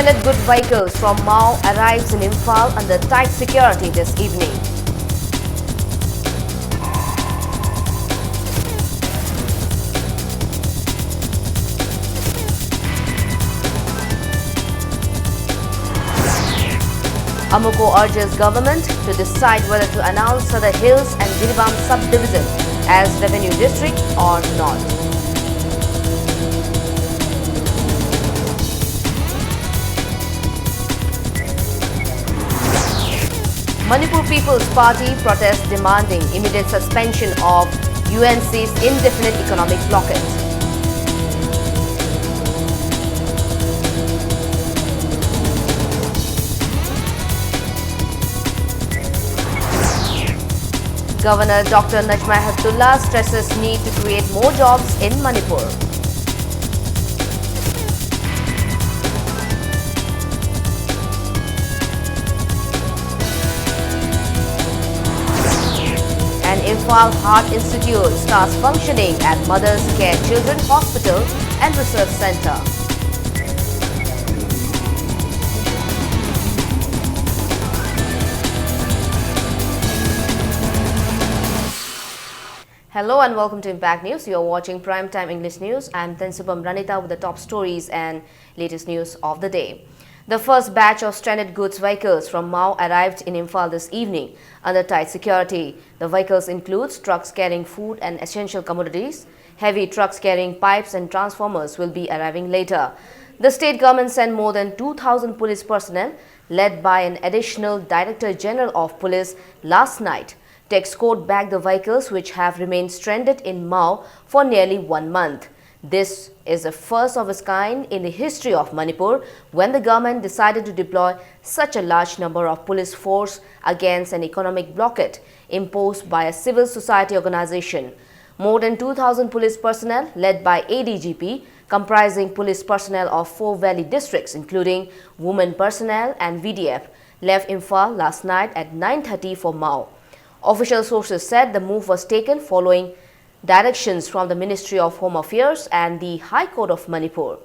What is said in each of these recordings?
stranded goods vehicles from Mao arrives in Imphal under tight security this evening. Amuko urges government to decide whether to announce Sadar Hills and Giribam subdivision as revenue district or not. Manipur People's Party protests demanding immediate suspension of UNC's indefinite economic blockade. Governor Dr. Najma Heptulla stresses need to create more jobs in Manipur. An Imphal Heart Institute starts functioning at Mother's Care Children's Hospital and Research Centre. Hello and welcome to Impact News. You are watching Primetime English News. I am Tensupam Ranita with the top stories and latest news of the day. The first batch of stranded goods vehicles from Mao arrived in Imphal this evening under tight security. The vehicles include trucks carrying food and essential commodities. Heavy trucks carrying pipes and transformers will be arriving later. The state government sent more than 2,000 police personnel led by an additional Director General of Police last night to escort back the vehicles which have remained stranded in Mao for nearly 1 month. This is the first of its kind in the history of Manipur when the government decided to deploy such a large number of police force against an economic blockade imposed by a civil society organization. More than 2,000 police personnel led by ADGP comprising police personnel of 4 valley districts including women personnel and VDF left Imphal last night at 9:30 for Mao. Official sources said the move was taken following directions from the Ministry of Home Affairs and the High Court of Manipur.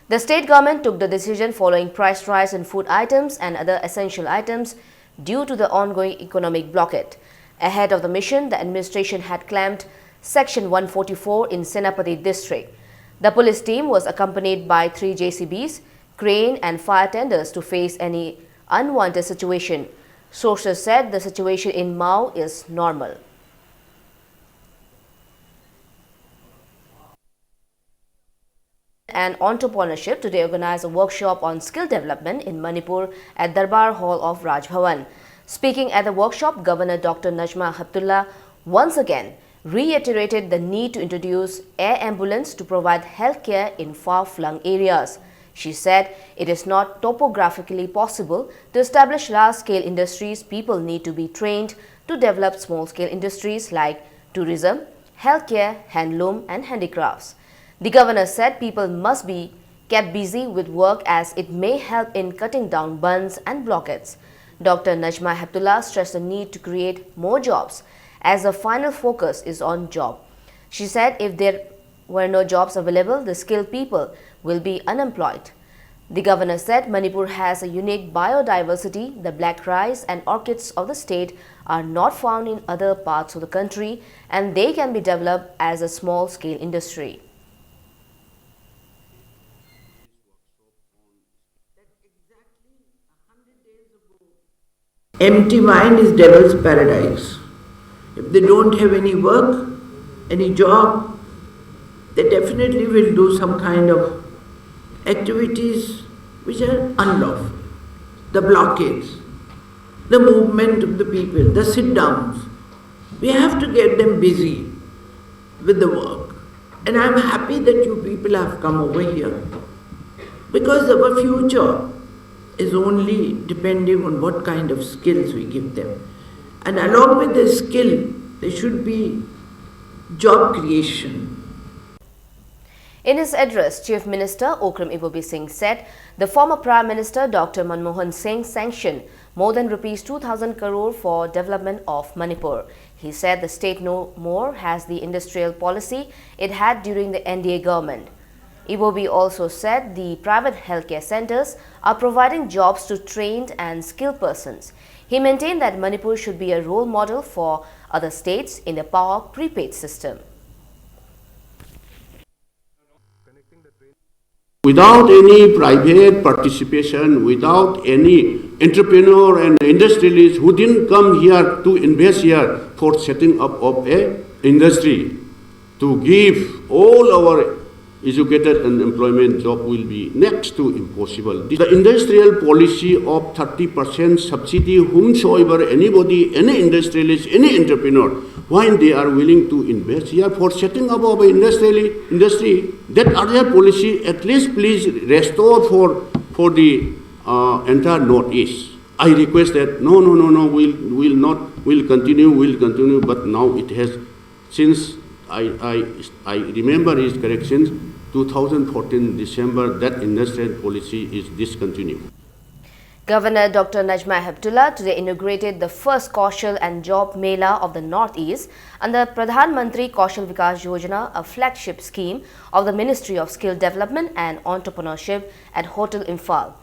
The state government took the decision following price rise in food items and other essential items due to the ongoing economic blockade. Ahead of the mission, the administration had clamped Section 144 in Senapati district. The police team was accompanied by 3 JCBs, crane and fire tenders to face any unwanted situation. Sources said the situation in Mao is normal. And entrepreneurship today organized a workshop on skill development in Manipur at Darbar Hall of Raj Bhavan. Speaking at the workshop, Governor Dr. Najma Heptulla once again reiterated the need to introduce air ambulance to provide health care in far-flung areas. She said it is not topographically possible to establish large-scale industries. People need to be trained to develop small-scale industries like tourism, healthcare, handloom and handicrafts. The governor said people must be kept busy with work as it may help in cutting down bunds and blockades. Dr. Najma Heptulla stressed the need to create more jobs as the final focus is on job. She said if there were no jobs available, the skilled people will be unemployed. The governor said Manipur has a unique biodiversity. The black rice and orchids of the state are not found in other parts of the country and they can be developed as a small-scale industry. Empty mind is devil's paradise. If they don't have any work, any job, they definitely will do some kind of activities which are unlawful. The blockades, the movement of the people, the sit-downs. We have to get them busy with the work. And I'm happy that you people have come over here because our future is only depending on what kind of skills we give them. And along with the skill, there should be job creation. In his address, Chief Minister Okram Ibobi Singh said the former Prime Minister Dr. Manmohan Singh sanctioned more than Rs 2,000 crore for development of Manipur. He said the state no more has the industrial policy it had during the NDA government. Iwobi also said the private healthcare centers are providing jobs to trained and skilled persons. He maintained that Manipur should be a role model for other states in the power prepaid system. Without any private participation, without any entrepreneur and industrialists who didn't come here to invest here for setting up of a industry, to give all our educated and employment job will be next to impossible. The industrial policy of 30% subsidy, whomsoever, anybody, any industrialist, any entrepreneur, when they are willing to invest here for setting up of an industry, that other policy at least please restore for the entire Northeast. I request that we'll continue, but now it has, since I remember his corrections, 2014 December, that industrial policy is discontinued. Governor Dr. Najma Heptullah today inaugurated the first Kaushal and Job Mela of the Northeast under Pradhan Mantri Kaushal Vikas Yojana, a flagship scheme of the Ministry of Skill Development and Entrepreneurship at Hotel Imphal.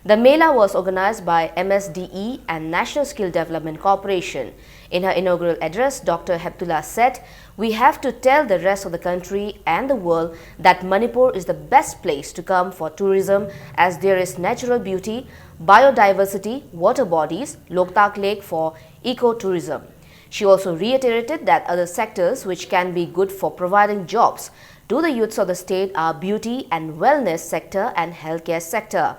The Mela was organized by MSDE and National Skill Development Corporation. In her inaugural address, Dr. Heptullah said, "We have to tell the rest of the country and the world that Manipur is the best place to come for tourism as there is natural beauty, biodiversity, water bodies, Loktak Lake for ecotourism." She also reiterated that other sectors which can be good for providing jobs to the youths of the state are beauty and wellness sector and healthcare sector.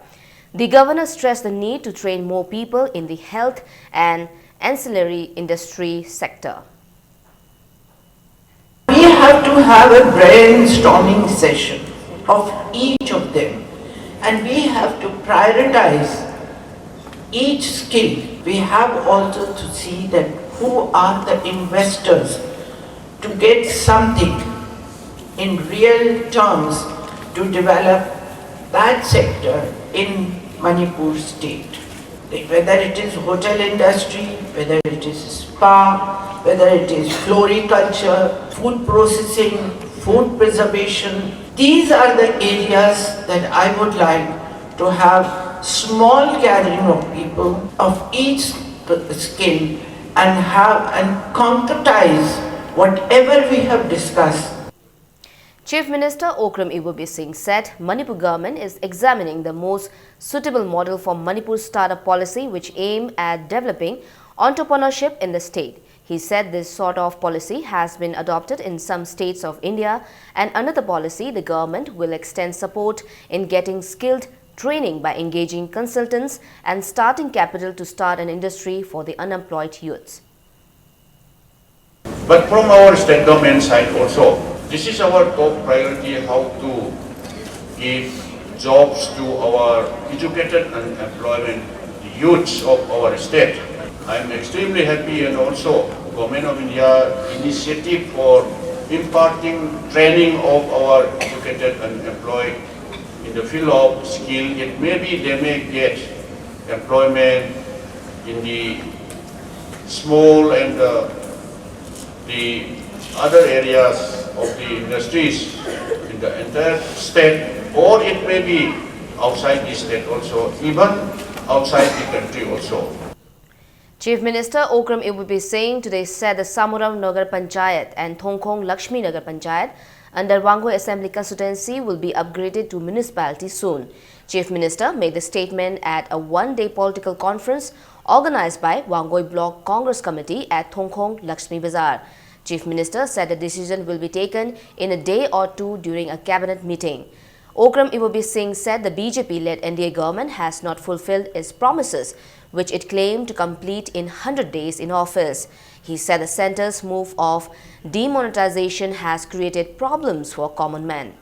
The governor stressed the need to train more people in the health and ancillary industry sector. We have to have a brainstorming session of each of them, and we have to prioritize each skill. We have also to see that who are the investors to get something in real terms to develop that sector in Manipur state. Whether it is hotel industry, whether it is spa, whether it is floriculture, food processing, food preservation, these are the areas that I would like to have small gathering of people of each skill and concretize whatever we have discussed. Chief Minister Okram Iwobi Singh said Manipur government is examining the most suitable model for Manipur startup policy which aim at developing entrepreneurship in the state. He said this sort of policy has been adopted in some states of India, and under the policy the government will extend support in getting skilled training by engaging consultants and starting capital to start an industry for the unemployed youths. But from our state government side also, this is our top priority, how to give jobs to our educated and employment youths of our state. I am extremely happy, and also Government of India initiative for imparting training of our educated and employed in the field of skill. It may be they may get employment in the small and the other areas of the industries in the entire state, or it may be outside the state also, even outside the country also. Chief Minister Okram Iwobi Singh today said the Samuram Nagar Panchayat and Thongkhong Lakshmi Nagar Panchayat under Wangoi Assembly constituency will be upgraded to municipality soon. Chief Minister made the statement at a one-day political conference organized by Wangoi Block Congress Committee at Thongkhong Lakshmi Bazaar. Chief Minister said the decision will be taken in a day or two during a cabinet meeting. Okram Iwobi Singh said the BJP-led NDA government has not fulfilled its promises, which it claimed to complete in 100 days in office. He said the centre's move of demonetization has created problems for common men.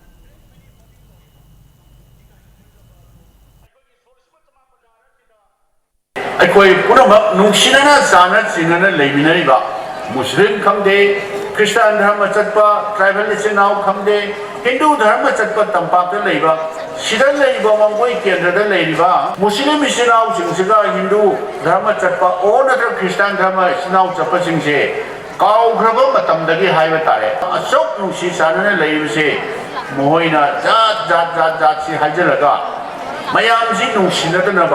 Muslim Kamde, Christian Dharma Chatpa, Tribal Isinau Kamde, Hindu Dharma Chatpa Tampak Leva, Shidan Leva Mangoi Kendra Leva, Muslim Isinau Singsiga, Hindu Dharma Chatpa, all other Christian Dharma Isinau Chapa Singse, Kau Grabam Tamdagi Highway, a soap Nushi Sana Levese, moina jat si hajalaga mayam si nungsinadana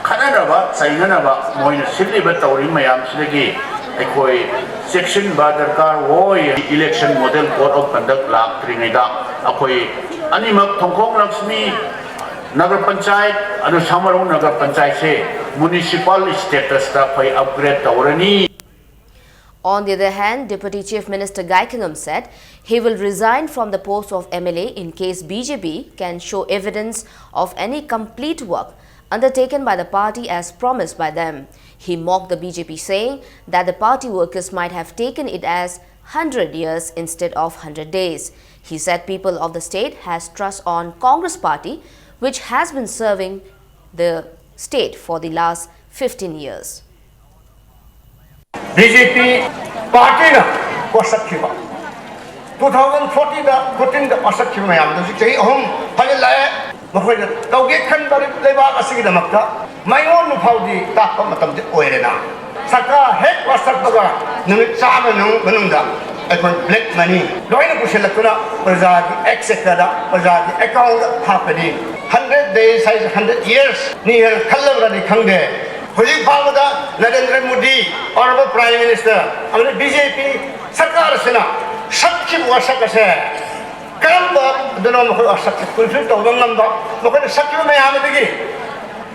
khananaba sainganaba moina siliba tawri mayam sidagi aikoi section ba darkar hoi election model code of conduct lak tringaida akoi animak thongkhong lakshmi nagar panchayat adu samarong nagar panchayat se municipal status ta khoi upgrade tawrani. On the other hand, Deputy Chief Minister Gaikangam said he will resign from the post of MLA in case BJP can show evidence of any complete work undertaken by the party as promised by them. He mocked the BJP, saying that the party workers might have taken it as 100 years instead of 100 days. He said people of the state has trust on Congress party, which has been serving the state for the last 15 years. BJP party na wasakhiba 2014 da 14 da wasakhiba mayam da sei ahum phale la makhoi na tawge khan bari leba asigi da makta mayon nu phaudi ta pa matam de oirena saka het wasak baga numit chama nu manungda aikon black money loina puselakuna praja ki exchequer da praja ki account hapani 100 days 100 years ni khallabra ni khangde Hoji Pamada, Narendra Modi, Honorable Prime Minister, and the BJP, Sarkar Sena, Sakhi Wasakase, Kamba, the name of Sakhi, fulfilled the Wangamba, look at the Sakhi Mayamadi,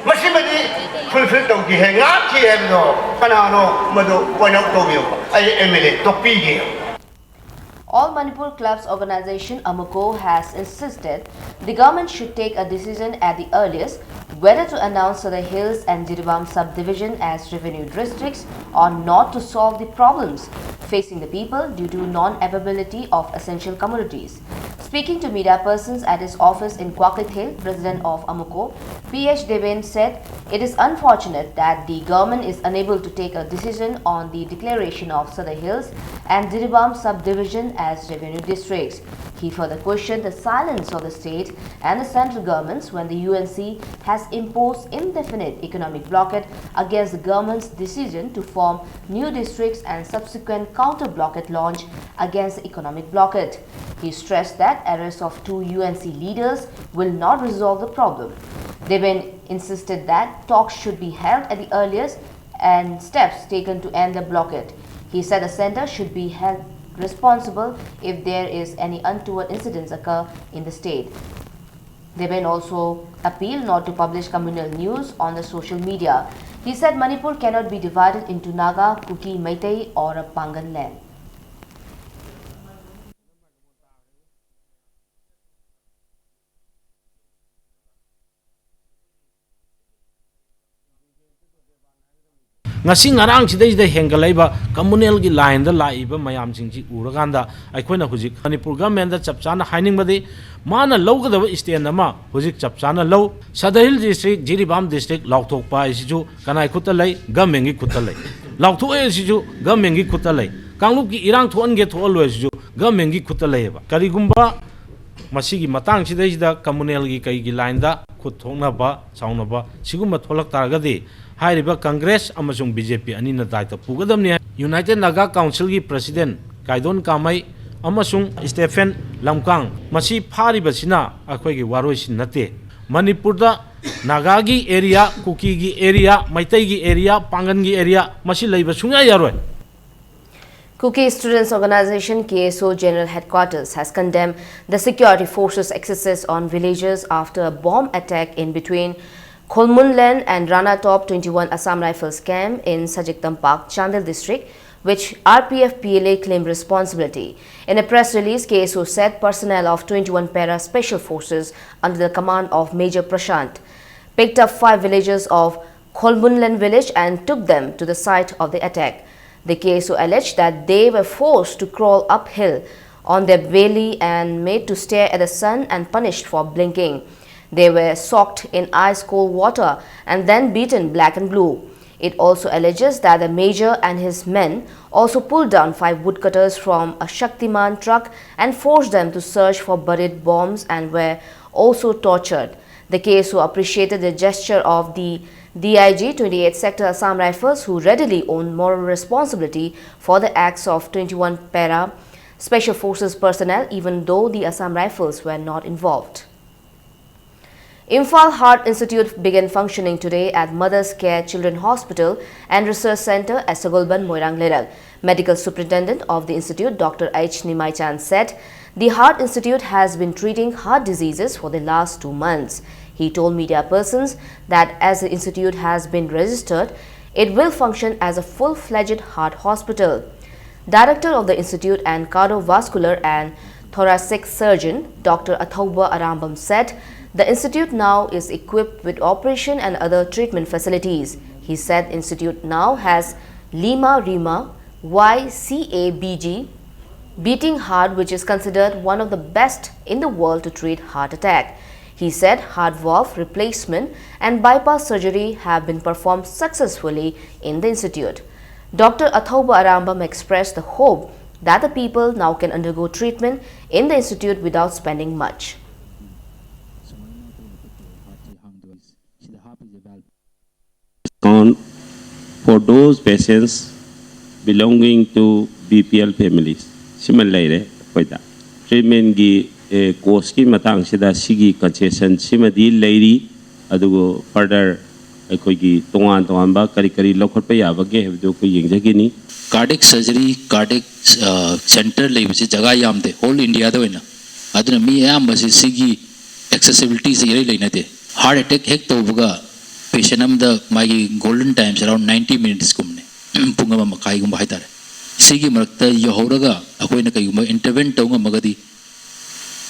Mashimadi, fulfilled the Gihangaki, Panano, Madu, Wanotobio, Emily, Topigi. All Manipur Clubs Organization Amuko has insisted the government should take a decision at the earliest whether to announce the Hills and Jiribam subdivision as revenue districts or not to solve the problems facing the people due to non-availability of essential commodities. Speaking to media persons at his office in Kwaklit Hill, President of Amuko, P.H. Deven said it is unfortunate that the government is unable to take a decision on the declaration of Sadar Hills and Jiribam subdivision as revenue districts. He further questioned the silence of the state and the central governments when the UNC has imposed indefinite economic blockade against the government's decision to form new districts and subsequent counter-blockade launch against the economic blockade. He stressed that arrests of 2 UNC leaders will not resolve the problem. Deven insisted that talks should be held at the earliest and steps taken to end the blockade. He said the center should be held responsible if there is any untoward incidents occur in the state. Deven also appealed not to publish communal news on the social media. He said Manipur cannot be divided into Naga, Kuki, Meitei or a Pangan land. ngasi ngarang sidai da hengalaiba communal gi line da laiba mayam singji uraganda aikoina hujik manipur government da chapchana haining bade mana lawgadaba stand ama hujik chapchana law Sadahil district Jiribam district lauthokpa isiju kanai khutta lai government gi khutta lai lauthok isiju government gi khutta lai kanglup gi irang thon ge thol lo isiju government gi khutta lai ba karigumba masigi matang sidai da communal gi kai gi line da khut thongna ba chauna ba siguma tholak taragadi Hairiba Congress amasung BJP anina daita pugadamni United Naga Council gi President Kaidon Kamai amasung Stephen Lamkang masi phariba sina akhoi gi waroi sin nate Manipur da Naga gi area Kuki gi area Maitai gi area Pangan gi area masi leiba sunga yaroi. Kuki Students Organization KSO General Headquarters has condemned the security forces' excesses on villagers after a bomb attack in between Kholmunlen and Rana Top 21 Assam Rifles camp in Sajik Tampak, Chandel district, which RPF PLA claimed responsibility. In a press release, KSO said personnel of 21 Para Special Forces under the command of Major Prashant picked up 5 villagers of Kholmunlen village and took them to the site of the attack. The KSO alleged that they were forced to crawl uphill on their belly and made to stare at the sun and punished for blinking. They were soaked in ice-cold water and then beaten black and blue. It also alleges that the major and his men also pulled down 5 woodcutters from a Shaktiman truck and forced them to search for buried bombs and were also tortured. The KSO appreciated the gesture of the DIG 28th Sector Assam Rifles, who readily own moral responsibility for the acts of 21 Para Special Forces personnel, even though the Assam Rifles were not involved. Imphal Heart Institute began functioning today at Mother's Care Children Hospital and Research Centre at Sagolban, Moirang Lerang. Medical Superintendent of the institute, Dr. H. Nimaichan, said the Heart Institute has been treating heart diseases for the last 2 months. He told media persons that as the institute has been registered, it will function as a full-fledged heart hospital. Director of the institute and cardiovascular and thoracic surgeon, Dr. Athauba Arambam, said the institute now is equipped with operation and other treatment facilities. He said institute now has Lima Rima YCABG beating heart, which is considered one of the best in the world to treat heart attack. He said heart valve replacement and bypass surgery have been performed successfully in the institute. Dr. Athauba Arambam expressed the hope that the people now can undergo treatment in the institute without spending much. For those patients belonging to BPL families, similarly, treatment gi course ki matang sida sigi concession simadi lady adugo further akogi tongan ba kari lokot pa yaba ge hebdo ko yengjagini cardiac surgery cardiac center leibsi jaga yamde whole India da wena aduna mi am basi sigi accessibility se leina de heart attack hek to buga patient am da my golden times around 90 minutes kumne punga makai gum bai tare sigi marakta yohoraga akoina kayuma intervene tonga magadi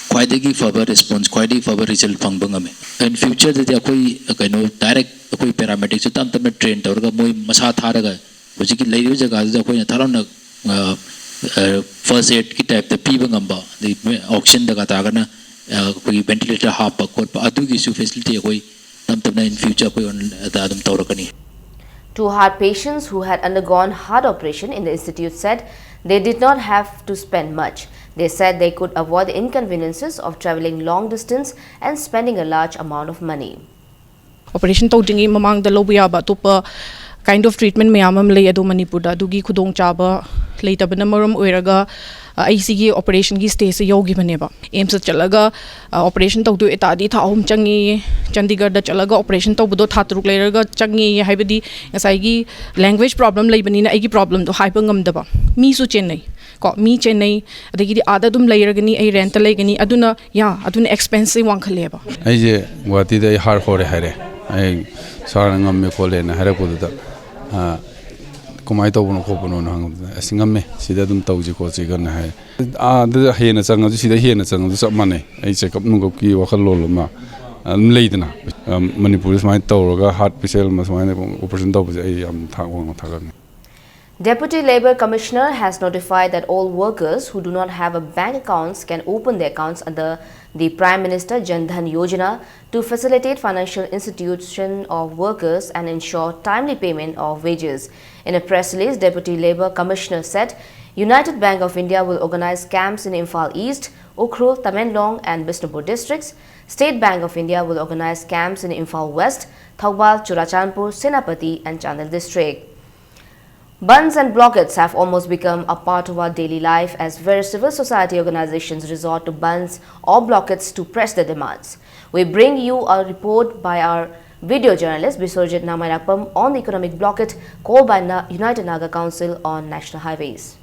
quite further response, quite further result fang bangame. In future, the akoi direct akoi paramedics so tam train tawraga moi masa tharaga which ki lay jaga da akoi tharon first aid ki type the p bangamba the oxygen daga tagana akoi ventilator hap ko adu ki su facility akoi tam in future akoi adam tawrakani. 2 heart patients who had undergone heart operation in the institute said they did not have to spend much. They said they could avoid the inconveniences of travelling long distance and spending a large amount of money. Operation tawdingi mamang da lobuya ba topa kind of treatment mayamam lay adu Manipur da dugi khudong chaba leitabana maram oiraga ICG operation gi stage yogi baneba aims chalaga operation tawdu etadi tha ahum changi Chandigarh da chalaga operation tawbudo tha truk leiraga changi haibadi ngasai gi language problem leibani na igi problem do haipa ngamdaba mi su chennai ko mi chennai adagi ada dum leiragani ai rent leigani aduna ya aduna expensive wang khaleba ai je wati da har hore hare ai sarangam me kole na hare ko da kumai to bono ko bono na asingam me sida dum tawji ko chi gan hai da hena changa ju sida hena changa ju samane ai check up nu ko ki wakhal lol ma leidna Manipur mai tawraga heart patient ma mai operation taw ai am thawang thagan. Deputy Labour Commissioner has notified that all workers who do not have a bank accounts can open their accounts under the Prime Minister Jan Dhan Yojana to facilitate financial institution of workers and ensure timely payment of wages. In a press release, Deputy Labour Commissioner said United Bank of India will organize camps in Imphal East, Ukhrul, Tamenglong and Bishnupur districts. State Bank of India will organize camps in Imphal West, Thoubal, Churachandpur, Senapati and Chandel district. Bunds and blockades have almost become a part of our daily life as various civil society organizations resort to bunds or blockades to press their demands. We bring you a report by our video journalist Biswajit Namayrakpam on the economic blockade called by United Naga Council on national highways.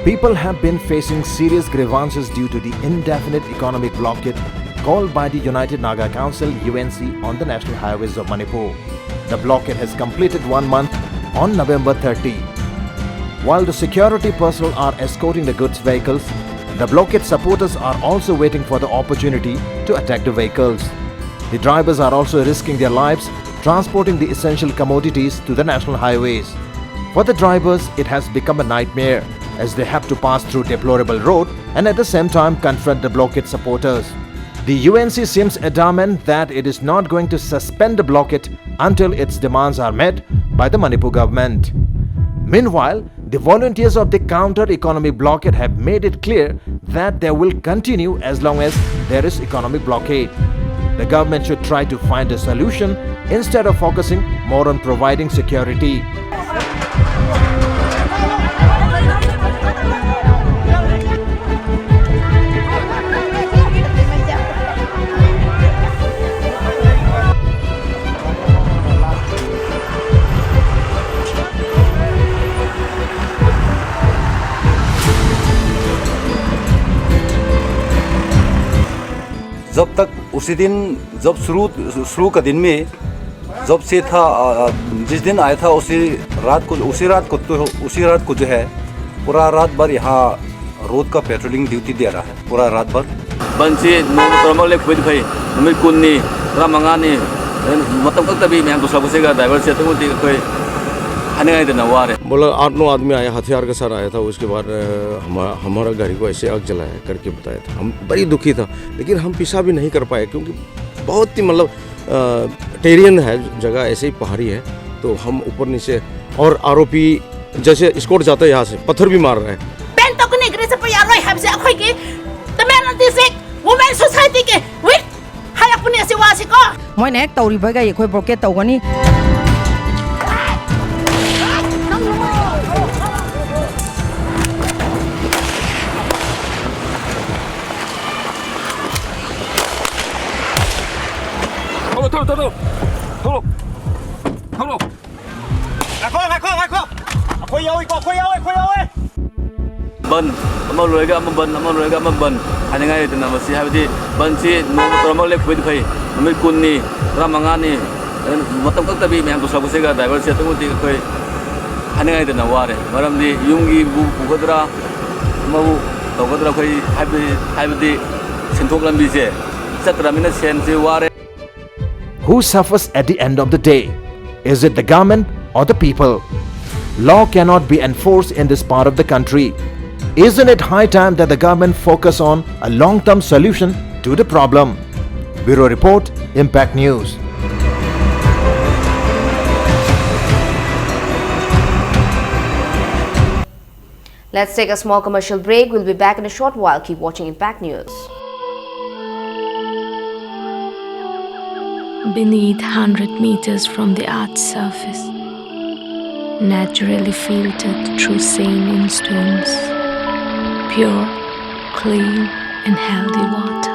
People have been facing serious grievances due to the indefinite economic blockade called by the United Naga Council UNC on the national highways of Manipur. The blockade has completed 1 month on November 30. While the security personnel are escorting the goods vehicles, the blockade supporters are also waiting for the opportunity to attack the vehicles. The drivers are also risking their lives transporting the essential commodities to the national highways. For the drivers, it has become a nightmare as they have to pass through deplorable road and at the same time confront the blockade supporters. The UNC seems adamant that it is not going to suspend the blockade until its demands are met by the Manipur government. Meanwhile, the volunteers of the counter-economic blockade have made it clear that they will continue as long as there is economic blockade. The government should try to find a solution instead of focusing more on providing security. जब तक उसी दिन जब शुरू का दिन में जब से था जिस दिन आया था उसी रात को जो है पूरा रात भर यहाँ रोड का पेट्रोलिंग ड्यूटी दे रहा है पूरा रात भर बंसी नॉर्मल खुद भाई नमित कुन्नी रामंगानी मतलब कब तभी मैं दूसरा कुछ का ड्राइवर से तो मुझे कोई बोला 8-9 आदमी आया हथियार के साथ आया था उसके बाद हमारा गाड़ी को ऐसे आग जलाया करके बताया था हम बड़ी दुखी था लेकिन हम पीछा भी नहीं कर पाए क्योंकि बहुत ही मतलब टेरियन है जगह ऐसे ही पहाड़ी है तो हम ऊपर नीचे और आरोपी जैसे स्कॉट जाता है यहाँ से पत्थर भी मार रहे हैं बन अमल रोएगा बन हाने गाय इतना बस है बदी बन से नॉर्मल खुद भाई नमित कुन्नी रामंगानी मतलब कब तभी मैं दूसरा कुछ का ड्राइवर से तो मुझे कोई हाने गाय इतना वारे मरम दी यूंगी बुगदरा मऊ तोगदरा कोई है बदी सिंथोक लंबी से सत्रह मिनट से वारे. Who suffers at the end of the day? Is it the government or the people? Law cannot be enforced in this part of the country. Isn't it high time that the government focus on a long-term solution to the problem? Bureau Report, Impact News. Let's take a small commercial break. We'll be back in a short while. Keep watching Impact News. Beneath 100 meters from the Earth's surface, naturally filtered through saline stones, pure, clean and healthy water.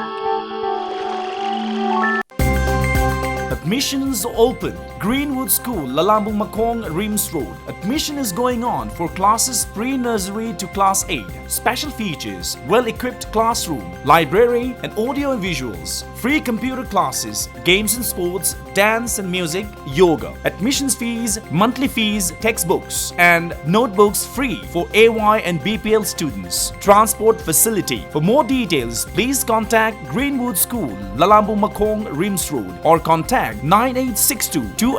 Admissions open. Greenwood School, Lalambung Makong, Rims Road. Admission is going on for classes pre-nursery to class 8. Special features: well-equipped classroom, library and audio and visuals, free computer classes, games and sports, dance and music, yoga. Admissions fees, monthly fees, textbooks and notebooks free for AY and BPL students. Transport facility. For more details, please contact Greenwood School, Lalambung Makong, Rims Road or contact 9862284561.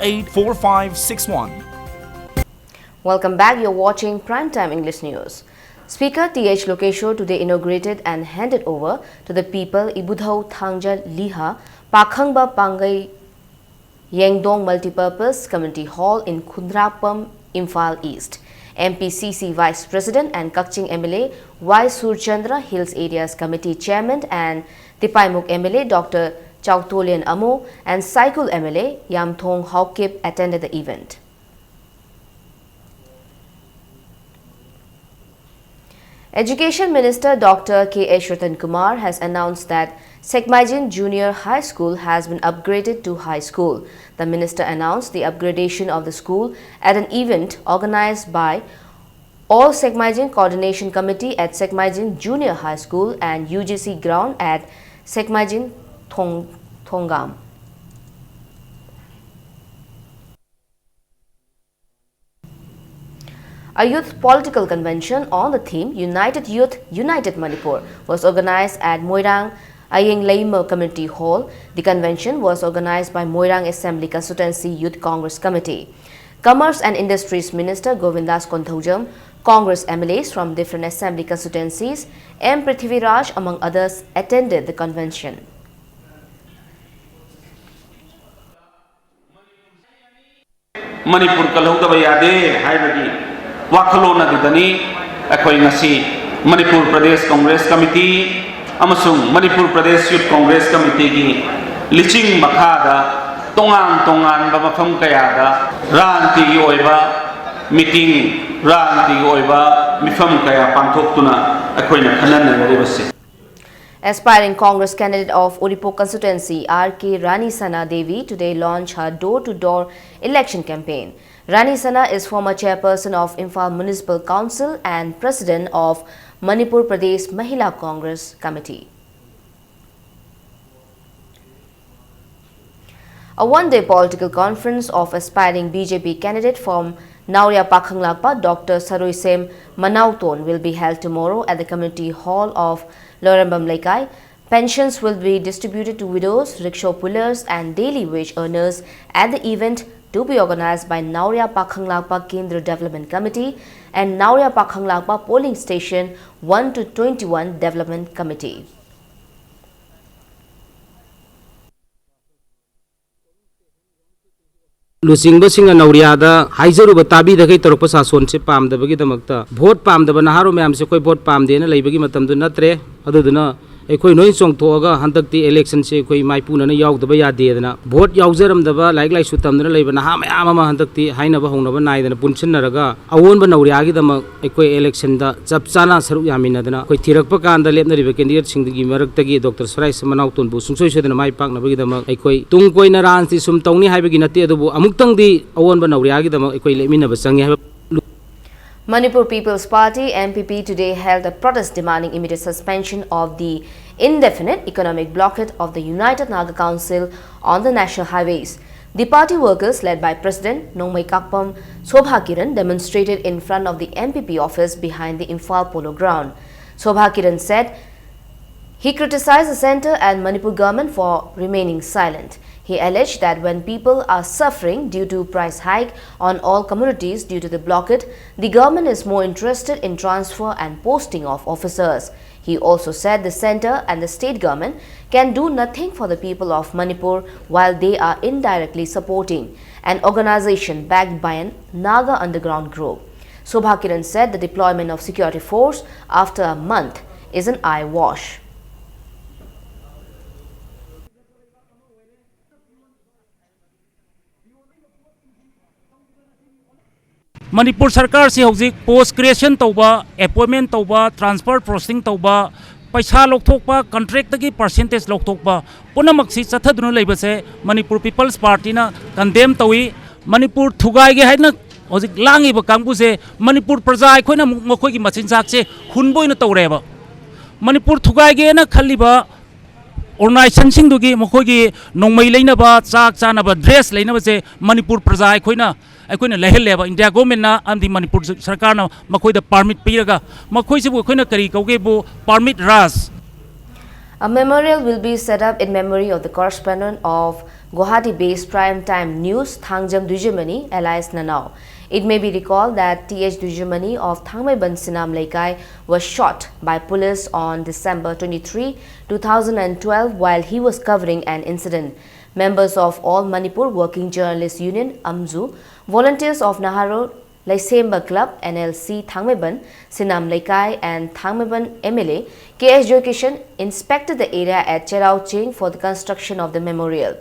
Welcome back. You're watching Primetime English News. Speaker T.H. Lokeshwar today inaugurated and handed over to the people Ibudhau Thangja Liha Pakhangba Pangai Yengdong Multipurpose Community Hall in Khundrapam, Imphal East. MPCC Vice President and Kakching MLA Y. Surchandra Hills Areas Committee Chairman and Tipaimuk MLA Dr. Chowtolian Amo and Saikul MLA Yamthong Hawkip attended the event. Education Minister Dr. K. Ratan Kumar has announced that Sekmaijin Junior High School has been upgraded to high school. The minister announced the upgradation of the school at an event organized by All Sekmaijin Coordination Committee at Sekmaijin Junior High School and UGC ground at Sekmaijin Thongam. A youth political convention on the theme United Youth, United Manipur was organized at Moirang Ayeng Laima Community Hall. The convention was organized by Moirang Assembly Constituency Youth Congress Committee. Commerce and Industries Minister Govindas Konthaujam Congress MLAs from different assembly constituencies, M. Prithviraj among others, attended the convention. Manipur kalhudaba yade haibagi wakhalona didani akhoi ngasi Manipur Pradesh Congress Committee amasung Manipur Pradesh Youth Congress Committee gi liching makhada tongan ba mafam kayada ranti gi oiba meeting ranti gi oiba mifam kaya pangthoktuna akhoina khanana ribase. Aspiring Congress candidate of Uripur constituency R.K. Rani Sana Devi today launched her door-to-door election campaign. Rani Sana is former chairperson of Imphal Municipal Council and president of Manipur Pradesh Mahila Congress Committee. A one-day political conference of aspiring BJP candidate from Nauria Pakhanglakpa, Dr. Saroisem Manauton, will be held tomorrow at the community hall of Lorembam Laikai. Pensions will be distributed to widows, rickshaw pullers and daily wage earners at the event to be organized by Nauria Pakhanglakpa Kendra Development Committee and Nauria Pakhanglakpa Polling Station 1 to 21 Development Committee. लुसिंग नौरियाद हाइजरूब ताबीदगै तौरप सासोन से पामदबगीदमक्ता vote पामदब नहारो ma'am से कोई vote पामदेना लेबगी मतमदु नत्रे अदुदुना अखोई नोई चोंगथोगा हंदक्ति election से अखोई माइपुनना यावदबा यादेदना vote यावजरमदबा like लाइसु तमदना लेब नहा मयाम अमा हंदक्ति हाइनबा होंगनबा नाइदना पुनसिनरगा अवोनबा नौरियागीदमक अखोई इलेक्शन दा चपचाना सरुक यामिनदना अखोई थिरकपा कांदा लेपनरिबा कैंडिडेट सिंगदगी मरक्तगी डॉक्टर सराइस मनाउतोनबु सुंसोय सोदना माइ पाकनबगीदमक अखोई तुंग कोइना रांति सुम तौनी हाइबगी नते अदुबु अमुक्तंगदी अवोनबा नौरियागीदमक अखोई लेमिनबा संगे हाइबा. Manipur People's Party MPP today held a protest demanding immediate suspension of the indefinite economic blockade of the United Naga Council on the national highways. The party workers led by President Nongmai Kakpam Sobhakiran demonstrated in front of the MPP office behind the Imphal Polo Ground. Sobhakiran said he criticized the centre and Manipur government for remaining silent. He alleged that when people are suffering due to price hike on all commodities due to the blockade, the government is more interested in transfer and posting of officers. He also said the centre and the state government can do nothing for the people of Manipur while they are indirectly supporting an organization backed by an Naga underground group. Sobhakiran said the deployment of security force after a month is an eyewash. Manipur Sarkar se hojik post creation tauba appointment tauba transfer processing tauba paisa lokthokpa contract tagi percentage lokthokpa punamak si chathaduna leibase Manipur People's Party na condemn tawi Manipur thugai ge haina hojik langi ba kangbu se Manipur praja aikoina mokoi gi machinjak se hunboina tawreba Manipur thugai ge na khaliba organization sing dugi mokoi gi nongmai leinaba chak chanaba dress leinaba se Manipur praja aikoina अखोइना लेहलेबा India government ना आमदी मणिपुर सरकार ना मखोइदा permit पीरगा मखोइसिबु अखोइना करी कौगेबु permit raj. A memorial will be set up in memory of the correspondent of Guwahati-based Primetime News Thangjam Dujimani, alias Nanau. It may be recalled that T.H. Dujimani of Thangmaiban Sinam Laikai was shot by police on December 23, 2012 while he was covering an incident. Members of All Manipur Working Journalists Union, AMZU, volunteers of Naharo Laisemba Club, NLC Thangmaiban, Sinam Laikai and Thangmaiban MLA, K.S. Joykishan inspected the area at Cherau Ching for the construction of the memorial.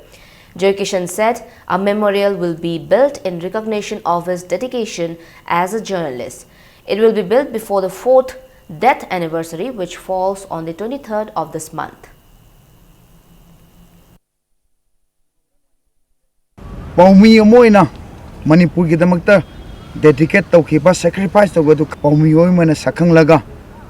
Joykishan said a memorial will be built in recognition of his dedication as a journalist. It will be built before the 4th death anniversary, which falls on the 23rd of this month. Paumi moina Manipur ki damakta dedicate tawkhiba sacrifice tawadu paumi oimana sakhang laga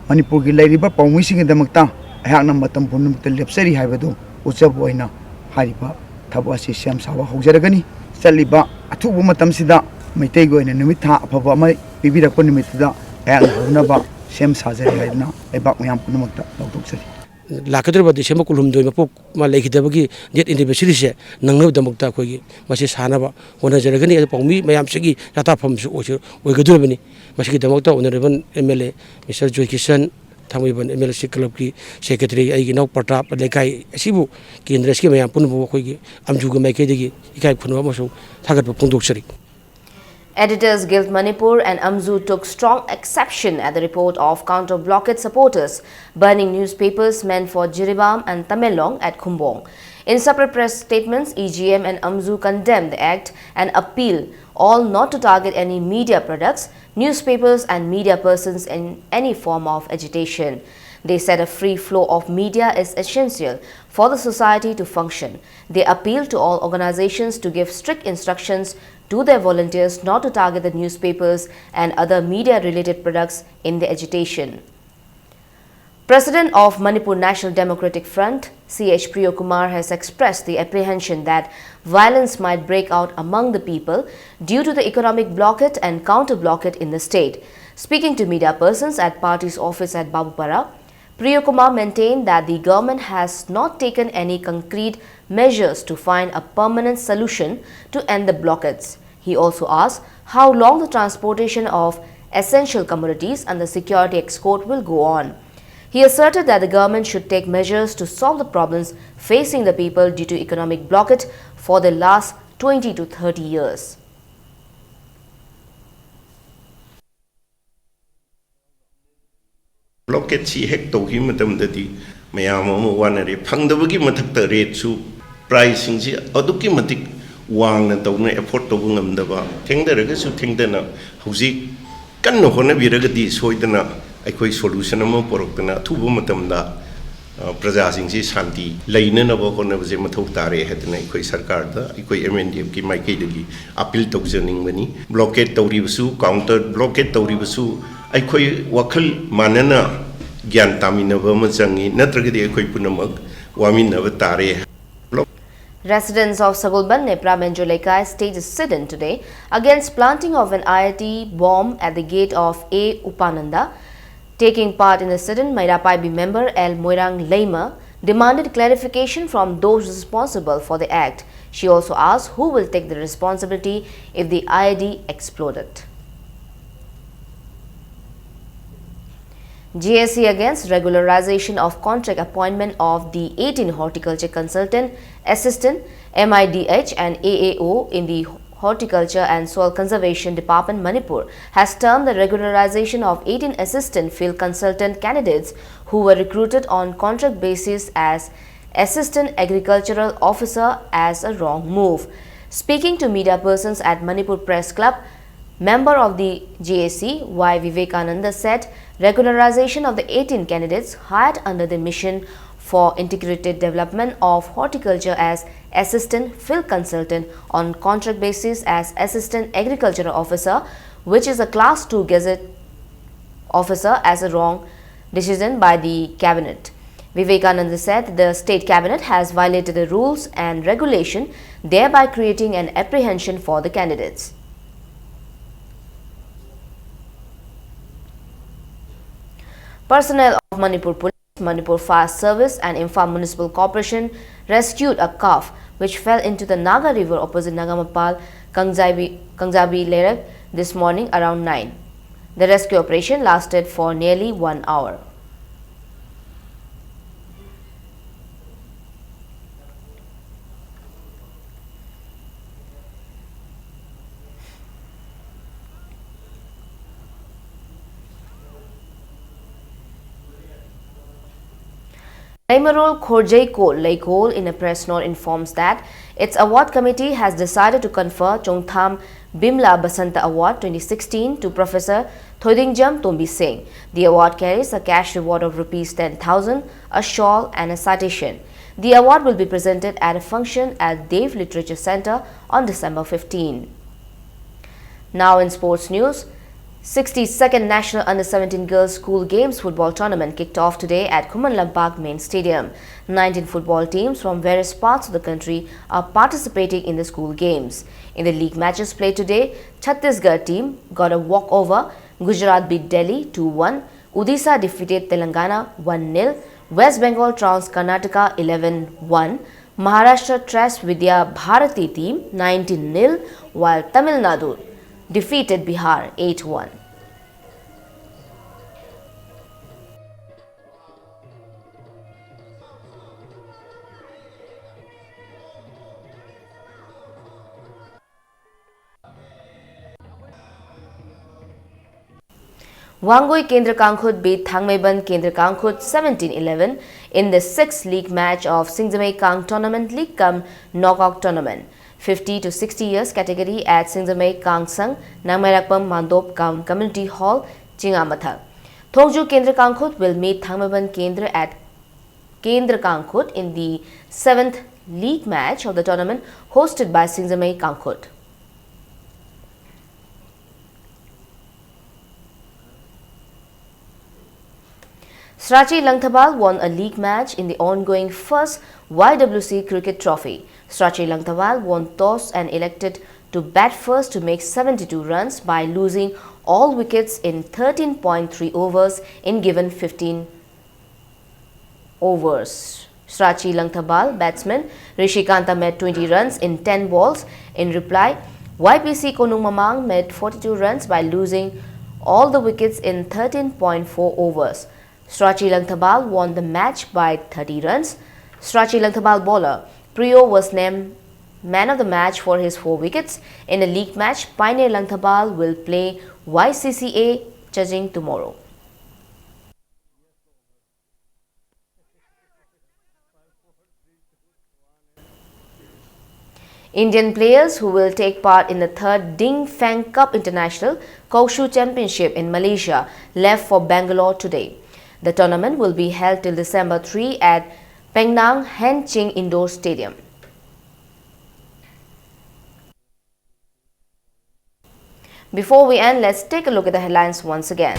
Manipur ki lairiba paumi sing damakta ayakna matam punumta lepsari haibadu uchab oina hariba thaba si syam sawa haujaragani chaliba athubu matam sida maitai goina numit tha afaba mai bibirakpa nimitda ayakna hunaba syam sajari haidna aibak mayam punumakta lawdoksari. लाकद्रब December कुलुमदोय मपो मा लेखिदबगी date anniversary से नंगनबदमक्ता अखोगी मसे सानबा होनजरगनी पौमी मयाम सेगी याताफमसु ओइगदुरबनी मसेगी दमक्ता honourable MLA mister Joy Kishan थांगबन एमएलसी क्लब की सेक्रेटरी आइगी नौ प्रताप लेकाई असिबु केंद्र के मयाम पुनबो अखोगी अमजुग माइकेदगी इकाई फुनबा मसु थागतबो फोंदोकसरी Editors Guild Manipur and AMZU took strong exception at the report of counter-blockade supporters burning newspapers meant for Jiribam and Tamelong at Khumbong. In separate press statements, EGM and AMZU condemned the act and appeal all not to target any media products, newspapers and media persons in any form of agitation. They said a free flow of media is essential for the society to function. They appealed to all organizations to give strict instructions to their volunteers not to target the newspapers and other media-related products in the agitation. President of Manipur National Democratic Front, C.H. Priyokumar, has expressed the apprehension that violence might break out among the people due to the economic blockade and counter-blockade in the state. Speaking to media persons at party's office at Babupara, Priyokumar maintained that the government has not taken any concrete measures to find a permanent solution to end the blockades. He also asked how long the transportation of essential commodities and the security escort will go on. He asserted that the government should take measures to solve the problems facing the people due to economic blockade for the last 20 to 30 years. Blockade si hek tohi matam dadi mayam ama wanare phangdabagi mathakta rate su pricing si aduki matik wang na tawna effort to ngamdaba thengdaraga su thengdana hauji kanno hona biragadi soidana aikoi solution ama poroktana thuba matamda praja sing si shanti leina na ba kona baje mathau tare hetna aikoi sarkar da aikoi MNDF ki maikei dagi appeal tawjaning bani blockade tawri su counter blockade tawri su aikoi wakhal manana gyan taminaba ma changi natragadi aikoi punamak waminaba tare. Residents of Sagulban, Nepra, Menjolekai staged a sit-in today against planting of an IIT bomb at the gate of A. Upananda. Taking part in the sit-in, Mairapai member L. Moirang Leima demanded clarification from those responsible for the act. She also asked who will take the responsibility if the IIT exploded. GSC against regularization of contract appointment of the 18 horticulture consultant, assistant, MIDH and AAO in the Horticulture and Soil Conservation Department Manipur has termed the regularization of 18 assistant field consultant candidates who were recruited on contract basis as assistant agricultural officer as a wrong move. Speaking to media persons at Manipur Press Club, member of the GAC, Y. Vivekananda said regularization of the 18 candidates hired under the mission for integrated development of horticulture as assistant field consultant on contract basis as assistant agricultural officer, which is a class 2 gazette officer, as a wrong decision by the cabinet. Vivekananda said the state cabinet has violated the rules and regulation, thereby creating an apprehension for the candidates. Personnel of Manipur Police, Manipur Fire Service and Imphal Municipal Corporation rescued a calf which fell into the Naga River opposite Nagamapal, Kangjabi Lerak this morning around 9. The rescue operation lasted for nearly 1 hour. Laimarol Khorjai Kol Laikol in a press note informs that its award committee has decided to confer Chongtham Bimla Basanta Award 2016 to Professor Thoidingjam Tombi Singh. The award carries a cash reward of Rs 10,000, a shawl and a citation. The award will be presented at a function at Dev Literature Center on December 15. Now in sports news, 62nd National Under-17 Girls School Games Football Tournament kicked off today at Khuman Lampak Main Stadium. 19 football teams from various parts of the country are participating in the school games. In the league matches played today, Chhattisgarh team got a walkover. Gujarat beat Delhi 2-1. Odisha defeated Telangana 1-0. West Bengal trounced Karnataka 11-1. Maharashtra trashed Vidya Bharati team 19-0, while Tamil Nadu defeated Bihar 8-1. Wangui Kendra Kangkhut beat Thangmeiban Kendra Kangkhut 17-11 in the 6th league match of Singzamei Kang Tournament League Cum Knockout Tournament. 50 to 60 years category at Singzamei Kang Sang, Nangmairakpam Mandop Kam Community Hall, Chingamathak. Thongju Kendra Kangkhut will meet Thangmeiban Kendra at Kendra Kangkhut in the 7th league match of the tournament hosted by Singzamei Kangkhut. Srachi Langthabal won a league match in the ongoing first YWC Cricket Trophy. Srachi Langthabal won toss and elected to bat first to make 72 runs by losing all wickets in 13.3 overs in given 15 overs. Srachi Langthabal batsman Rishikanta made 20 runs in 10 balls. In reply, YPC Konung Mamang made 42 runs by losing all the wickets in 13.4 overs. Srachi Langthabal won the match by 30 runs. Srachi Langthabal bowler Priyo was named man of the match for his 4 wickets. In a league match, Pioneer Langthabal will play YCCA judging tomorrow. Indian players who will take part in the 3rd Ding Fang Cup International Kaushu Championship in Malaysia left for Bangalore today. The tournament will be held till December 3 at Penang Hen Ching Indoor Stadium. Before we end, let's take a look at the headlines once again.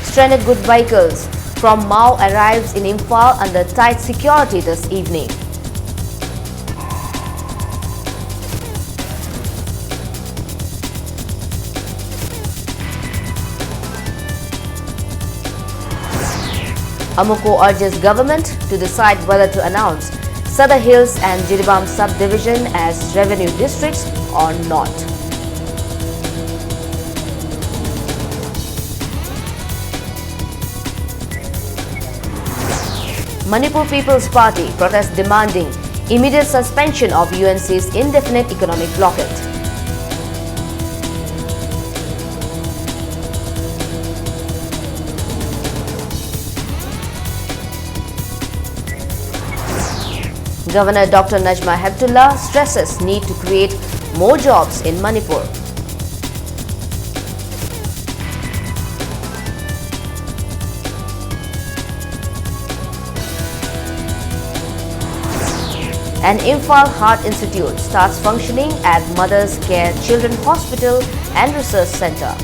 Stranded goods vehicles from Mao arrives in Imphal under tight security this evening. Amuko urges government to decide whether to announce Sadar Hills and Jiribam subdivision as revenue districts or not. Manipur People's Party protests demanding immediate suspension of UNC's indefinite economic blockade. Governor Dr. Najma Heptullah stresses need to create more jobs in Manipur. An Imphal Heart Institute starts functioning at Mothers Care Children Hospital and Research Center.